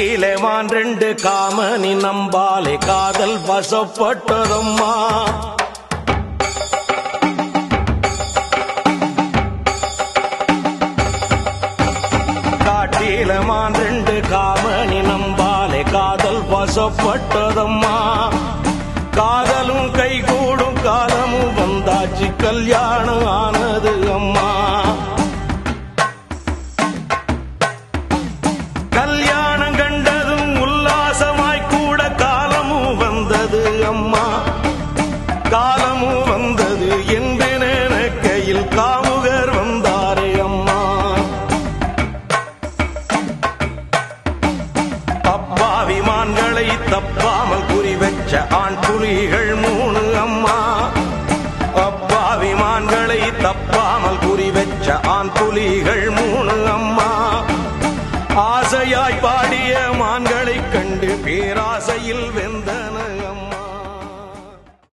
காட்டிலே வான் ரெண்டு காமனி நம்பாலே காதல் வசப்பட்டதம்மா. காட்டிலே வான் ரெண்டு காமனி நம்பாலே காதல் வசப்பட்டதம்மா. காதலும் கைகூடும் காலமும் வந்தாச்சு கல்யாணம் ஆனது அம்மா. கல்யாணம் கண்டதும் உல்லாசமாய் கூட காலமும் வந்தது அம்மா. காலமும் வந்தது என்று நினைக்கையில் காமுகர் வந்தாரே அம்மா. அப்பாவிமான்களை தப்பாமல் குறி வச்ச ஆண் புலிகள் 3 அம்மா. அப்பாவிமான்களை தப்பாமல் குறி வச்ச ஆண் புலிகள் 3 அம்மா. ஆசையாய் பாடிய மான்களைக் கண்டு பேராசையில் வெந்தன